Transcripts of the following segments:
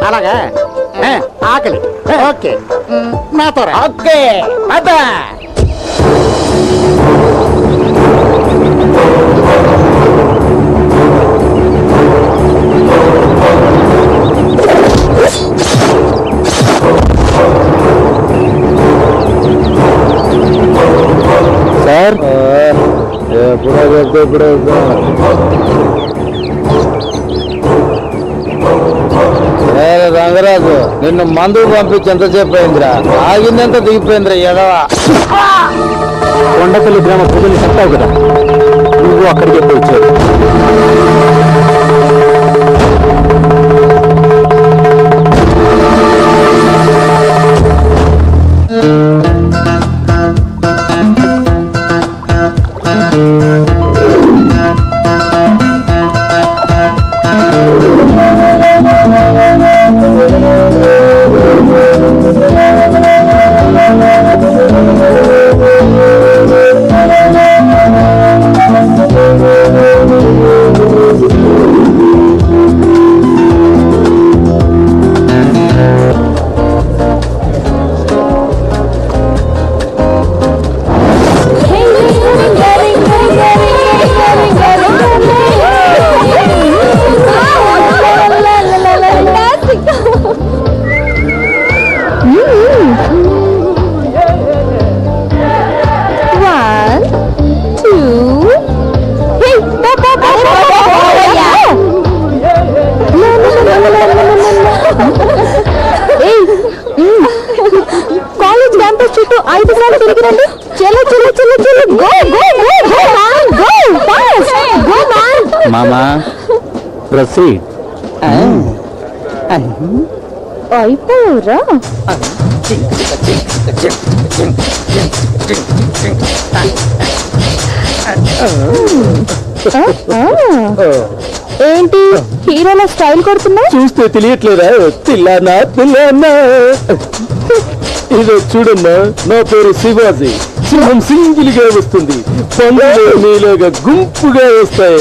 అలాగా ఆకలి. ఓకే నాతో ఓకే అదా సార్ ఎప్పుడో చెప్తే ఇప్పుడే రంగరాజు నిన్ను మందుకు పంపించి ఎంతసేపు అయిందిరా ఆగిందంత దిగిపోయిందిరా ఎదవా కొండపల్లి గ్రామ ప్రజలు చెప్తావు కదా నువ్వు అక్కడికి ఎప్పుడు వచ్చావు మామా ప్రొసీడ్ అయిపోరా ఏంటి హీరోల స్టైల్ కొడుతున్నా చూస్తే తెలియట్లేదా తిల్లానా తిల్లానా ఇదో చూడమ్మా నా పేరు శివాజీ సింహం సింగిల్ గా వస్తుంది పండుగ నీలోగా గుంపుగా వస్తాయి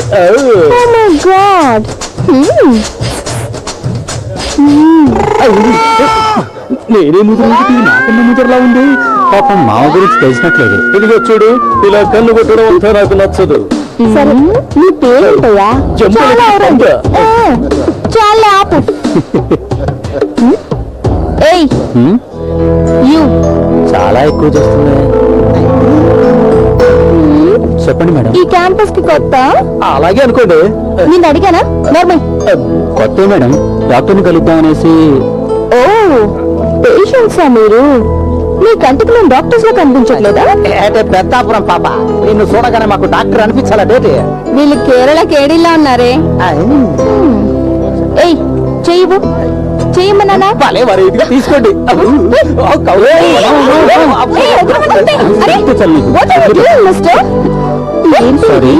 నేనే ముదురు నాకన్నా ముదురులా ఉంది పాపం మామ గురించి తెలిసినట్లేదు ఇదిగో చూడు ఇలా కన్ను కొట్టడం అంతా నాకు నచ్చదు సరే నీ పేరేంటయ్యా చాలా ఆపు చాలా ఎక్కువ చేస్తుంది చెప్పండి మేడం ఈ క్యాంపస్ కి కొత్త అలాగే అనుకోండి నేను అడిగానా నార్మల్ కొత్త మేడం డాక్టర్ని కలుద్దామనేసి ఓ పేషెంట్సా మీరు మీ కంటికి మేము డాక్టర్స్ లో కనిపించట్లేదా అంటే పెద్దాపురం పాప నిన్ను చూడగానే మాకు డాక్టర్ అనిపించాలా డేటి వీళ్ళు కేరళ కేడీలా ఉన్నారే ఏయ్ చెయ్యవు చెయ్యమన్నానా భలే మరి తీసుకోండి ఏంటి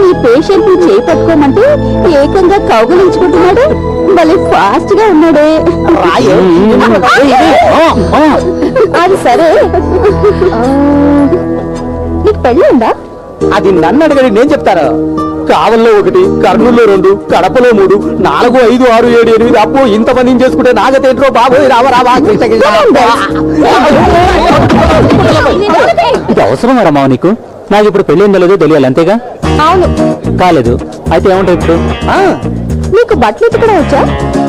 ఈ పేషెంట్ ని చేయి పట్టుకోమంటే ఏకంగా కౌగులించుకుంటున్నాడు భలే ఫాస్ట్ గా ఉన్నాడే అది సరే నీకు పెళ్ళి ఉందా అది నన్ను అడగడి నేను చెప్తాను కావల్లో 1 కర్నూలులో 2 కడపలో 3 4 5 6 7 8 అప్పు ఇంతమందిని చేసుకుంటే నాగతేంట్రో బాబోయ్ రావరావా ఇది అవసరమా రమ్మా నీకు నాకు ఇప్పుడు పెళ్లి ఉందో లేదో తెలియాలి అంతేగా అవును కాలేదు అయితే ఏమంటావు ఇప్పుడు నీకు బట్టలు ఉతకడం వచ్చా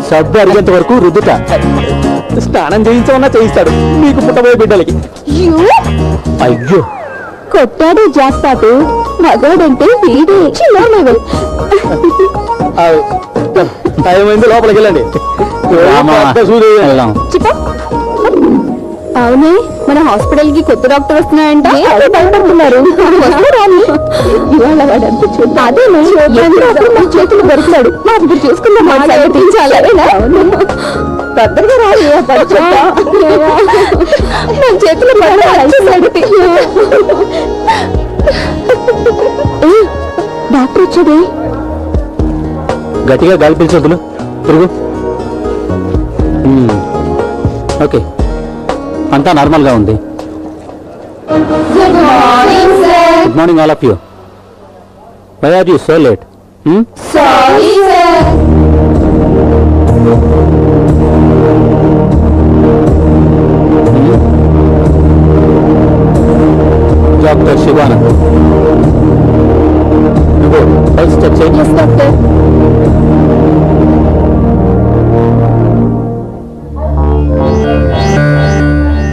సబ్బు అరిగేంత వరకు రుద్దుట స్నానం చేయించమన్నా చేయిస్తాడు మీకు పుట్టబోయే బిడ్డలకి అయ్యో కొట్టాడు జాక్పాటు మగోడంటే వీడే టైమైంది లోపలికి వెళ్ళండి అవునే మన హాస్పిటల్ కి కొత్త డాక్టర్ వస్తున్నాయంట భయపడుతున్నారు ఇవాళ వాడంతా అదే మన చేతులు దొరుకుతాడు మా దగ్గర చూసుకుందాం పెద్దగా రాదు మన చేతులు డాక్టర్ వచ్చేది గట్టిగా గాలి పీల్చొద్దులు తిరుగు ఓకే అంతా నార్మల్ గా ఉంది good morning all of you why are you so late sorry sir doctor Shivanand pulse check చేయి. Yes doctor.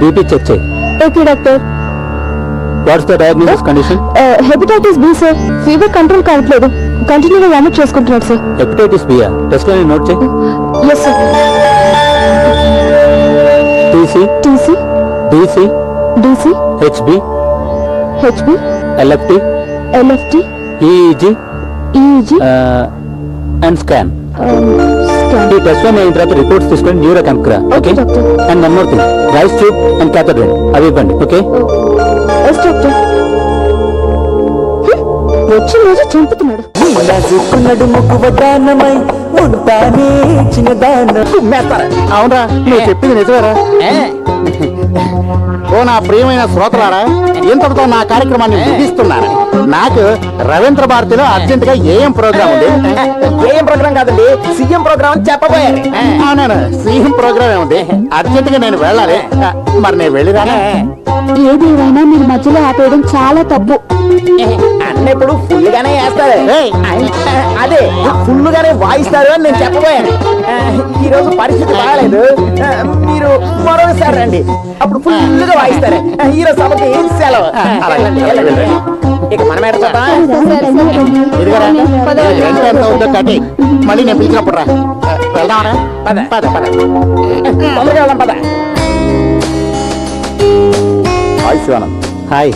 బీపీ చెక్ చేయి. Okay doctor. What's the diagnosis condition? Hepatitis B sir. Fever control కావట్లేదు, కంటిన్యూగా vomit చేసుకుంటున్నాడు sir. Hepatitis బియా? Test లో note చేయి. Yes sir. TC TC DC DC HB HB LFT LFT EEG EEG and scan. Scan. ఈ test లో అయిన తర్వాత రిపోర్ట్స్ తీసుకొని న్యూరో క్యాంప్ రా. Okay doctor. And one more thing, rice tube and cathedral అవి ఇవ్వండి. Okay yes doctor. వచ్చిన రోజు చంపుతున్నాడు. అవునరా, నువ్వు చెప్పింది నిజమేరా. ఓ నా ప్రియమైన శ్రోతలారా, ఇంతటితో నా కార్యక్రమాన్ని ముగిస్తున్నాను. నాకు రవీంద్ర భారతిలో అర్జెంట్ గా ఏఎం ప్రోగ్రామ్ ఉంది. ఏం ప్రోగ్రామ్ కాదండి, సీఎం ప్రోగ్రామ్ చెప్పబోయారు. అవునా, సీఎం ప్రోగ్రామ్ ఏముంది, అర్జెంట్ గా నేను వెళ్ళాలి. మరి నేను వెళ్ళిరానా? ఏదేమైనా మీరు మధ్యలో ఆపేయడం చాలా తప్పు. అన్నప్పుడు ఫుల్ గానే వేస్తారు. ఏయ్. అదే ఫుల్ గానే వాయిస్తారు అని నేను చెప్పబోయాను. ఈ రోజు పరిస్థితి బాగాలేదు, మీరు మరోసారి రండి, అప్పుడు ఫుల్ గా వాయిస్తారు. ఈ రోజు సభకి సెలవు. వెళ్ళండి. ఇక మనం ఎడతా ఇదిగోరా, ఎంత ఎంత ఉందో కట్టి మళ్ళీ నేను పిలిచినప్పుడు రా. వెళ్దామరా? పద. పద పద. తొందరగా వెళ్దాం, పద. హాయ్ శివానంద్. హాయ్.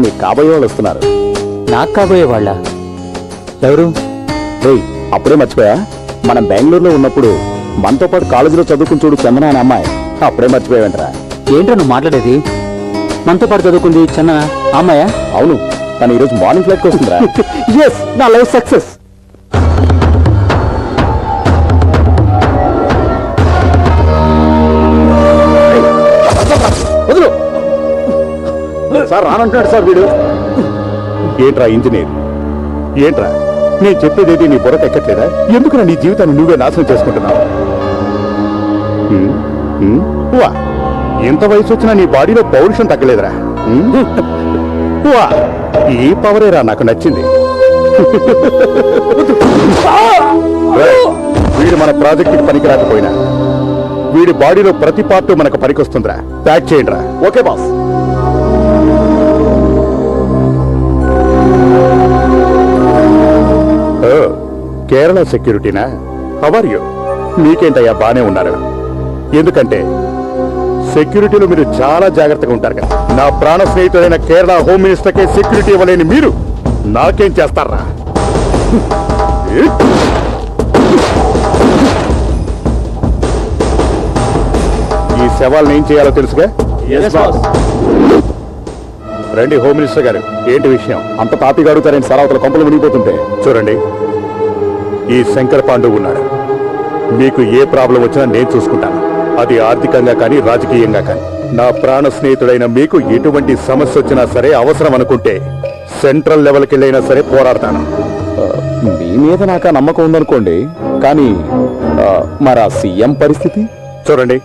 నీ కాబోయే వాళ్ళు వస్తున్నారు. నాకు కాబోయే వాళ్ళ? ఎవరు? రేయ్, అప్పుడే మర్చిపోయా, మనం బెంగళూరులో ఉన్నప్పుడు మనతో పాటు కాలేజీలో చదువుకుని చూడు చందన అనే అమ్మాయి. అప్పుడే మర్చిపోయావంటరా. ఏంటో నువ్వు మాట్లాడేది? మనతో పాటు చదువుకుంది చందన అమ్మాయా? అవును, తను ఈరోజు మార్నింగ్ ఫ్లైట్కి వస్తుందిరా. ఎస్, నా లైఫ్ సక్సెస్. వదులు సార్, రానంటున్నాడు సార్ వీడు. ఏంట్రా ఇంజనీర్, ఏంట్రా నేను చెప్పేదేది నీ బుర్రకు ఎక్కట్లేదా? ఎందుకురా నీ జీవితాన్ని నువ్వే నాశనం చేసుకుంటున్నావు? వా, ఎంత వయసు వచ్చినా నీ బాడీలో పౌరుషం తగ్గలేదురా. వా, ఈ పవరేరా నాకు నచ్చింది. రేయ్, వీడు మన ప్రాజెక్టుకి పనికి రాకపోయినా వీడి బాడీలో ప్రతి పార్ట్ మనకు పనికొస్తుందిరా. ప్యాక్ చేయండి రా. Okay boss. కేరళ సెక్యూరిటీనా? How are you? మీకేంటయ్యా, బానే ఉన్నారు. ఎందుకంటే సెక్యూరిటీలో మీరు చాలా జాగ్రత్తగా ఉంటారు కదా. నా ప్రాణ స్నేహితుడైన కేరళ హోమ్ మినిస్టర్కే సెక్యూరిటీ ఇవ్వలేని మీరు నాకేం చేస్తారా? ఈ శవాలను ఏం చేయాలో తెలుసుగా? రండి హోమ్ మినిస్టర్ గారు. ఏంటి విషయం? అంత తాపిగా అడుగుతారేంటి సార్? అవతల కొంపలు మునిగిపోతుంటే. చూడండి, ఈ శంకర్ పాండు ఉన్నాడు. మీకు ఏ ప్రాబ్లం వచ్చినా నేను చూసుకుంటాను. అది ఆర్థికంగా కానీ రాజకీయంగా కానీ. నా ప్రాణ స్నేహితుడైన మీకు ఎటువంటి సమస్య వచ్చినా సరే, అవసరం అనుకుంటే సెంట్రల్ లెవెల్కి వెళ్ళైనా సరే పోరాడతాను. మీ మీద నాకు నమ్మకం ఉందనుకోండి, కానీ మరి ఆ సీఎం పరిస్థితి చూడండి.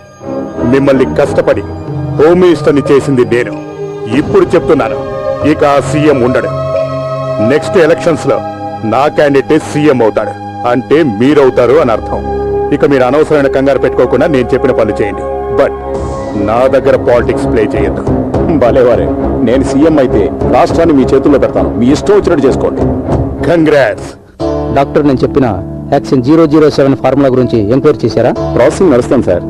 మిమ్మల్ని కష్టపడి హోమ్ మినిస్టర్ని చేసింది నేను. ఇప్పుడు చెప్తున్నాను, ఇక ఆ సీఎం ఉండడు. నెక్స్ట్ ఎలక్షన్స్ లో నా క్యాండిడేట్ సీఎం అవుతాడు. అంటే మీరవుతారు అని అర్థం. ఇక మీరు అనవసరమైన కంగారు పెట్టుకోకుండా నేను చెప్పిన పనులు చేయండి. బట్ నా దగ్గర పాలిటిక్స్ ప్లే చేయొద్దు. భలేవారే, నేను సీఎం అయితే రాష్ట్రాన్ని మీ చేతుల్లో పెడతాను. మీ ఇష్టం వచ్చినట్టు చేసుకోండి. కంగ్రాట్స్. డాక్టర్, నేను చెప్పిన యాక్షన్ 007 ఫార్ములా గురించి ఎంక్వైరీ చేశారా? ప్రాసెసింగ్ నడుస్తాను సార్.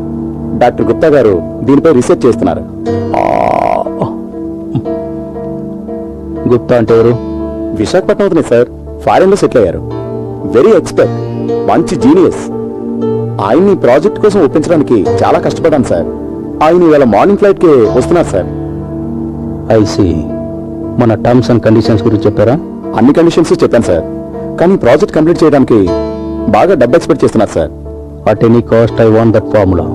డాక్టర్ గుప్తా గారు దీనిపై రీసెర్చ్ చేస్తున్నారు. గుప్తా అంటే ఎవరు? విశాఖపట్నం అవుతున్నాయి సార్. ఫారెన్ లో సెటిల్ అయ్యారు. వెరీ ఎక్స్పర్ట్, మంచి జీనియస్. ఆయన్ని ప్రాజెక్ట్ కోసం ఒప్పించడానికి చాలా కష్టపడ్డాను సార్. ఆయన ఇవాళ మార్నింగ్ ఫ్లైట్ కి వస్తున్నారు సార్. ఐసి. మన టర్మ్స్ అండ్ కండిషన్స్ గురించి చెప్పారా? అన్ని కండిషన్స్ చెప్పాను సార్. కానీ ప్రాజెక్ట్ కంప్లీట్ చేయడానికి బాగా డబ్బు ఎక్స్పెక్ట్ చేస్తున్నారు sir. At any cost I want that formula.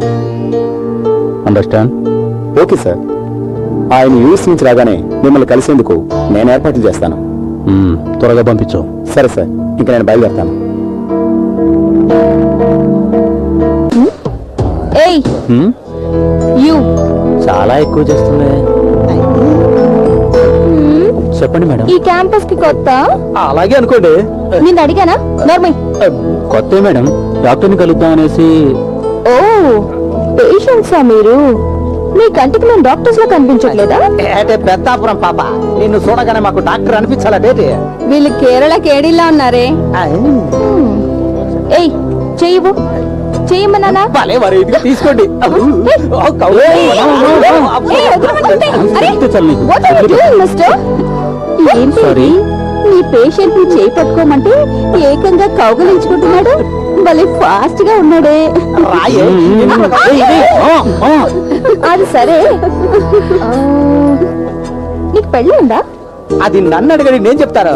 Understand? Okay sir. ఆయన యూఎస్ నుంచి రాగానే మిమ్మల్ని కలిసేందుకు నేను ఏర్పాట్లు చేస్తాను. త్వరగా పంపించు. సరే సార్, ఇంకా నేను బయలుదేరుతాను. యు చాలా ఎక్కువ చేస్తుంది. చెప్పండి మేడం. ఈ క్యాంపస్ కి కొత్త? అలాగే అనుకోండి. నేను అడిగానా? నార్మల్. కొత్త మేడం, డాక్టర్ని కలుద్దాం అనేసి. ఓ పేషెంట్సా మీరు? మీ కంటికి నేను డాక్టర్స్ లో కనిపించట్లేదా? అంటే పెద్దాపురం పాప, నిన్ను చూడగానే మాకు డాక్టర్ అనిపించాలా బేటి? వీళ్ళు కేరళ కేడీలా ఉన్నారే. ఏయ్ చెయ్యవు, చెయ్యమన్నానా? భలే మరి ఇది తీసుకోండి. ఏంటి నీ పేషెంట్ ని చేయి పట్టుకోమంటే ఏకంగా కౌగలించుకుంటున్నాడు. భలే ఫాస్ట్ గా ఉన్నాడే. అది సరే, నీకు పెళ్ళి ఉందా? అది నన్ను అడగడి నేను చెప్తాను.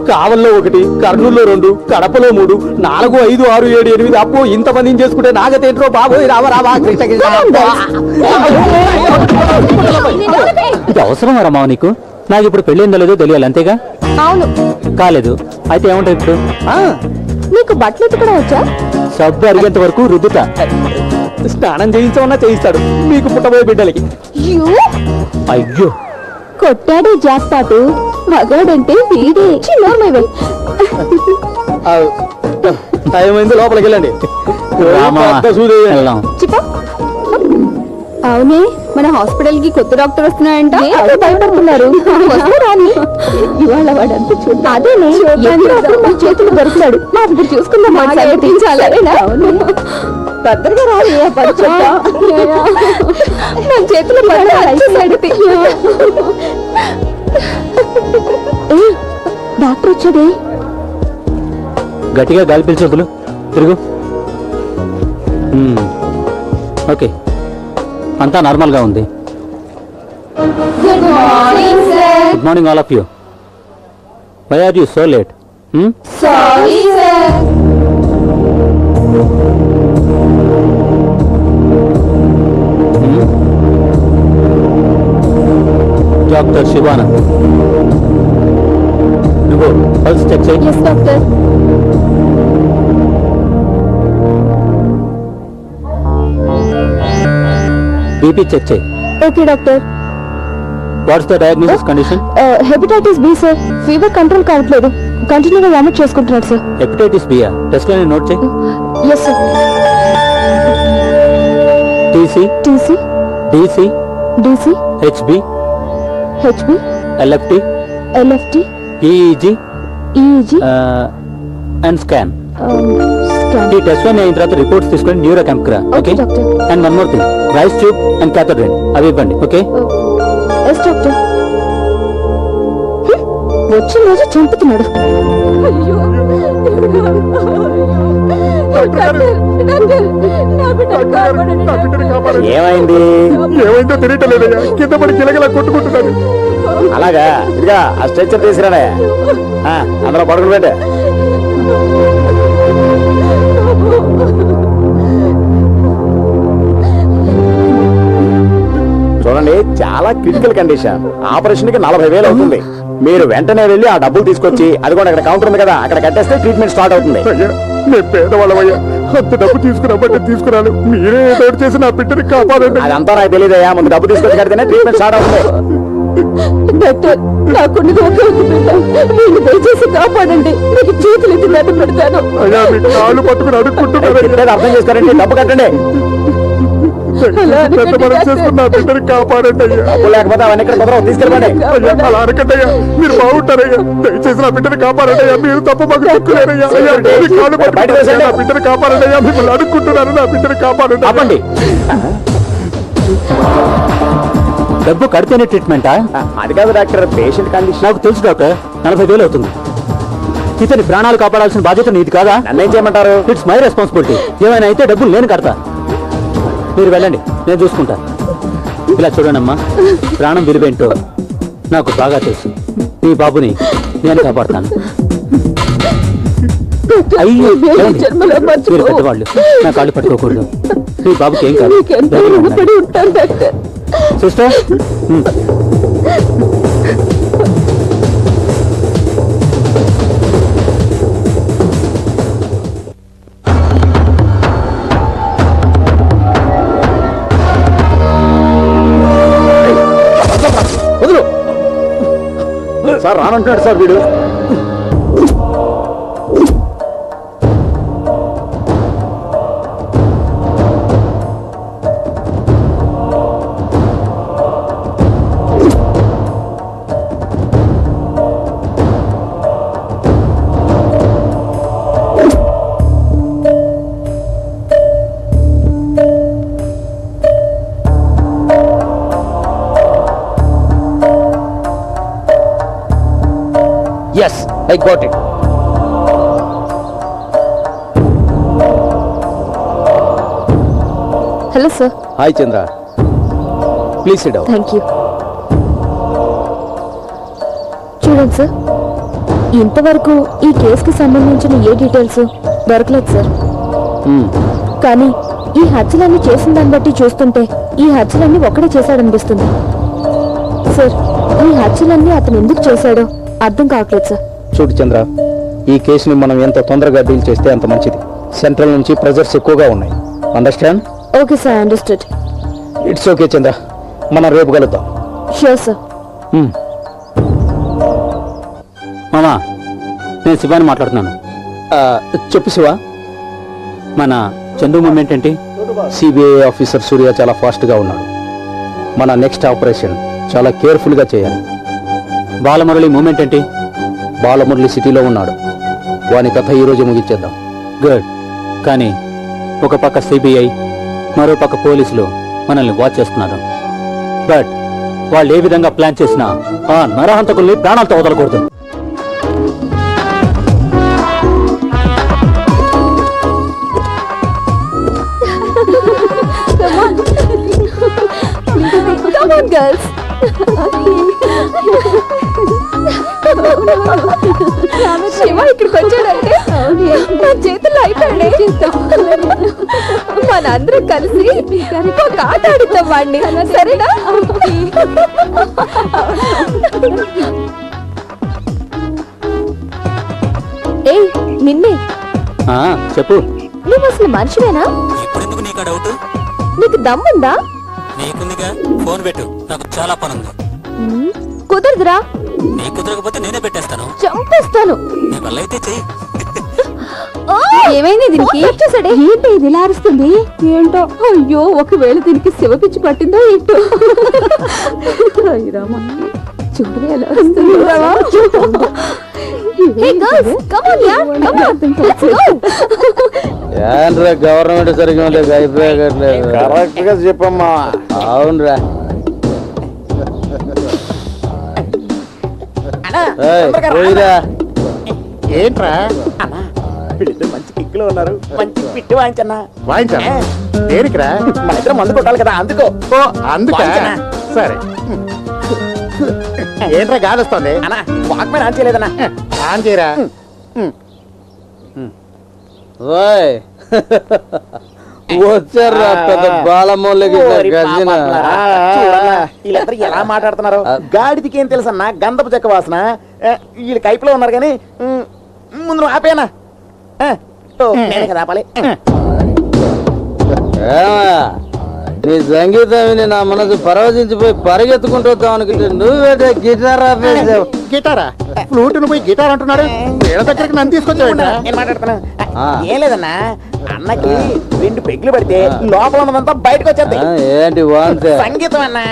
కావల్లో 1, కర్నూలులో 2, కడపలో 3, 4, 5, 6, 7, 8 అప్పు ఇంతమందిని చేసుకుంటే నాగతేంట్రో బాబోయ్ రావ రావా కృష్ణ. ఇది అవసరమా రమ్మా నీకు? నాకు ఇప్పుడు పెళ్ళిందో లేదో తెలియాలి అంతేగా? అవును. కాలేదు అయితే ఏమంటావు ఇప్పుడు? నీకు బట్టలు ఉతకడం వచ్చా? సబ్బు అరిగేంత వరకు రుద్దుతా. స్నానం చేయించమన్నా చేయిస్తాడు మీకు పుట్టబోయే బిడ్డలకి. అయ్యో కొట్టాడే జాక్పాటు, మగాడంటే వీడే. టైం అయింది, లోపలికి వెళ్ళండి. అవునే, మన హాస్పిటల్ కి కొత్త డాక్టర్ వస్తున్నాయంట. భయపడుతున్నారు. ఇవాళ వాడంతా చూద్దాం. అదేనే మా చేతులు దొరుకుతాడు. మా ఇప్పుడు చూసుకుందాం. పెద్దగా రాదు మన చేతులు డాక్టర్ వచ్చేదే. గట్టిగా గాలి పీల్చొద్దులు, తిరుగు. ఓకే, అంతా నార్మల్ గా ఉంది. Good morning sir. Good morning all of you. Why are you so late? Sorry sir. Doctor Shivanand, నువ్వు పల్స్ చెక్ చేయి. Yes doctor. బీపీ చెక్ చేయి. Okay doctor. What's the diagnosis condition? Hepatitis B sir. Fever control కావట్లేదు. కంటిన్యూగా vomit చేసుకుంటున్నాడు sir. Hepatitis బియా? Test లో note చేయి. Yes sir. TC, TC, DC, DC, HB, HB, LFT, LFT, EEG, EEG and scan. Scan. ఈ test లో అయిన తర్వాత రిపోర్ట్స్ తీసుకొని న్యూరో క్యాంప్ రా. Okay. And one more thing, rice tube and క్యాథోడ్రైన్ అవి ఇవ్వండి. ఓకే. Yes doctor. వచ్చిన రోజు చంపుతున్నాడు. ఏమైంది? ఏమైందో తెలియటలేదయ్యా, కింద పడి కిలకిలా కొట్టుకుంటున్నాను. అలాగా, ఇదిగా ఆ స్ట్రెచ్చర్ తీసుకురానే. అందులో పడుకుని పెట్టే. చూడండి, చాలా క్రిటికల్ కండిషన్. ఆపరేషన్ కి 40,000 అవుతుంది. మీరు వెంటనే వెళ్ళి ఆ డబ్బులు తీసుకొచ్చి, అది కూడా అక్కడ కౌంటర్ ఉంది కదా, అక్కడ కట్టేస్తే ట్రీట్మెంట్ స్టార్ట్ అవుతుంది. నేను పేదవాళ్ళమయ్యా, అంత డబ్బు తీసుకురాబట్టి తీసుకురాను. మీరే ఏదో చేసి నా బిడ్డని కాపాడండి. అదంతా నాకు తెలియదయ్యా, ముందు డబ్బు తీసుకొచ్చి కడితేనే ట్రీట్మెంట్ స్టార్ట్ అవుతుంది. డాక్టర్, నాకున్నది ఒకే ఒక బిడ్డ. మీరు దయచేసి కాపాడండి. మీకు చేతులు ఎత్తి దండం పెడతాను. అయ్యా, మీకు కాళ్ళు పట్టుకుని అడుక్కుంటున్నారు. అర్థం చేసుకోరండి, డబ్బు కట్టండి. పెద్ద మనసు చేసుకుని నా బిడ్డని కాపాడండి అయ్యా. డబ్బు లేకపోతే అవన్నీ ఇక్కడ కుదరవు, తీసుకెళ్ళండి. అయ్యా, అలా అనకండి అయ్యా, మీరు బాగుంటారయ్యా. దయచేసి నా బిడ్డని కాపాడండి అయ్యా. మీరు తప్ప మాకు దిక్కులేరయ్యా. అయ్యా, మీ కాళ్ళు పట్టుకుని నా బిడ్డని కాపాడండి అయ్యా. మిమ్మల్ని అడుక్కుంటున్నారు, నా బిడ్డని కాపాడండి. ఆపండి. డబ్బు కడితేనే ట్రీట్మెంటా? అది కాదు డాక్టర్, పేషెంట్ కండిషన్. నాకు తెలుసు డాక్టర్, 40,000 అవుతుంది. ఇతని ప్రాణాలు కాపాడాల్సిన బాధ్యత నీది కాదా? నన్నేం చేయమంటారు? It's my responsibility. ఏమైనా అయితే డబ్బులు నేను కడతా. మీరు వెళ్ళండి, నేను చూసుకుంటా. ఇలా చూడండమ్మా, ప్రాణం విలువేంటో నాకు బాగా తెలుసు. నీ బాబుని నేను కాపాడుతాను. అయ్యో, మీరు పెద్దవాళ్ళు, నా కాళ్ళు పట్టుకోకూడదు. నీ బాబుకి ఏం కాదు. సిస్టర్, సార్ రానంటున్నాడు సార్ వీడు. Yes, I got it. Hello sir. Hi Chandra, please SIT down. Thank you. చూడండి సార్, ఇంతవరకు ఈ కేసుకి సంబంధించిన ఏ డీటెయిల్స్ దొరకలేదు సార్. కానీ ఈ హత్యలన్నీ చేసిన దాన్ని బట్టి చూస్తుంటే ఈ హత్యలన్నీ ఒకడే చేశాడనిపిస్తుంది సార్. ఈ హత్యలన్నీ అతను ఎందుకు చేశాడో అర్థం కావట్లేదు సార్. చూడు చంద్ర, ఈ కేసుని మనం ఎంత తొందరగా డీల్ చేస్తే అంత మంచిది. సెంట్రల్ నుంచి ప్రెజర్స్ ఎక్కువగా ఉన్నాయి. Understand? Okay sir, understood. It's okay Chandra, మనం రేపు కలుద్దాం. Sure sir. మామా, నేను శివాని మాట్లాడుతున్నాను. చెప్పు శివ. మన చందు మూమెంట్ ఏంటి? సిబిఐ ఆఫీసర్ సూర్య చాలా ఫాస్ట్గా ఉన్నాడు. మన నెక్స్ట్ ఆపరేషన్ చాలా కేర్ఫుల్గా చేయాలి. బాలమురళి మూమెంట్ ఏంటి? బాలమురళి సిటీలో ఉన్నాడు. వాని కథ ఈరోజు ముగించేద్దాం. గుడ్. కానీ ఒక పక్క సిబిఐ, మరో పక్క పోలీసులు మనల్ని వాచ్ చేస్తున్నారు. బట్ వాళ్ళు ఏ విధంగా ప్లాన్ చేసినా ఆ నరహంతకుల్ని ప్రాణాలతో వదలకూడదు. Come on, girls. శివ ఇక్కడికి వచ్చాడంటే నా చేతుల్లో అయిపోయాడే. మనందరం కలిసి ఒక ఆట ఆడిద్దాం వాడిని, సరేనా? ఏయ్ నిన్నే. చెప్పు. నువ్వు అసలు మనిషివేనా? ఇప్పుడెందుకు నీకు డౌట్? నీకు దమ్ముందా? నీకుందిగా, ఫోన్ పెట్టు, నాకు చాలా పని ఉంది. కుదరదురా. నీ కుదరకపోతే నేనే పెట్టేస్తాను. చంపేస్తాను. నీ వల్ల అయితే చెయ్యి. ఏమైంది దీనికి? ఏంటి ఇది ఇలా అరుస్తుంది? ఏంటో. అయ్యో, ఒకవేళ దీనికి శివ పిచ్చి పట్టిందో ఏంటో. చూడవే ఎలా అరుస్తుంది. గవర్నమెంట్ సరిగ్గా అయిపోయాగట్లేదు. కరెక్ట్ గా చెప్పమ్మా. అవునరా. ఏంట్రా వీళ్ళిద్దరు మంచి కిక్లో ఉన్నారు. మంచి పిట్టి వాయించన్నా. వాయించా? దేనికిరా? మన ఇద్దరు మందు కొట్టాలి కదా, అందుకో. అందుకే సరే. ఏంట్రా గాలి వస్తుంది? అన్నా వాక్మెన్ ఆన్ చేయలేదన్నా. ఆన్ చేయరా. వచ్చారా పెద్ద బాలమూలకి. వీళ్ళందరూ ఎలా మాట్లాడుతున్నారు? గాడిదికి ఏం తెలుసన్నా గంధపు చెక్క వాసన. వీళ్ళు కైపులో ఉన్నారు కానీ ముందు నువ్వు ఆపేనా? నేనే కదా ఆపాలి. నీ సంగీతం విని నా మనసు పరవశించిపోయి పరిగెత్తుకుంటూ వద్దాం అనుకుంటే నువ్వేదే గిటార్ ఆపేసావు. గిటారా? ఫ్లూట్ ను పోయి గిటార్ అంటున్నాడు. వీళ్ళ దగ్గరికి నన్ను తీసుకొచ్చావు. నేను మాట్లాడుతున్నా. ఏం లేదన్నా, అన్నకి 2 పెగ్గులు పడితే లోపల ఉన్నదంతా బయటకు వచ్చేది. ఏంటి సంగీతం అన్నా.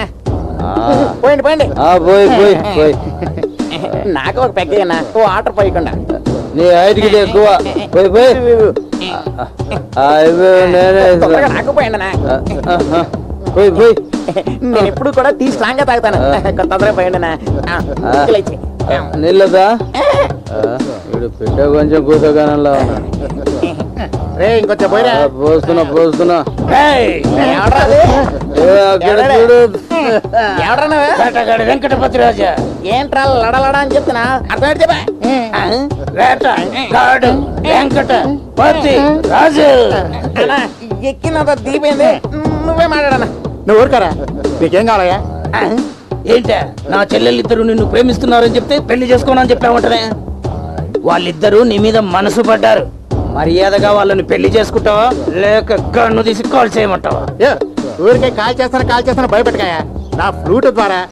పోయింది పోయింది. పోయి నాకు ఒక పెగ్గేనా ఓ ఆర్డర్ పోయకుండా. నీ హైట్కి ఎక్కువ. నాకు పోయిందనా. నేను ఎప్పుడు కూడా టీ స్ట్రాంగ్ గా తాగుతాను. తొందరగా పోయిందనా. నీళ్ళదా పెట్ట కొంచెం కూసగానంలో. ఇంకొంచెం పోయిరా. పోస్తున్నా. వెంకటపతి రాజా ఏంట్రా లడలడా అని చెప్తున్నా. అర్థం చెప్పా. వెంకటపతి రాజు ఎక్కినంత దీపైంది. నువ్వే మాట్లాడనా. నువ్వు ఊరుకారా. నీకేం కావాలయ్యా? ఏంటా నా చెల్లెళ్ళిద్దరు నిన్ను ప్రేమిస్తున్నారని చెప్తే పెళ్లి చేసుకోనని చెప్పావంటనే. వాళ్ళిద్దరూ నీ మీద మనసు పడ్డారు. మర్యాదగా వాళ్ళని పెళ్లి చేసుకుంటావా లేక గన్ను తీసి కాల్ చేయమంటావా? ఊరికే కాల్ చేస్తాను భయపెట్టకాయా. నా ఫ్లూట్ ద్వారా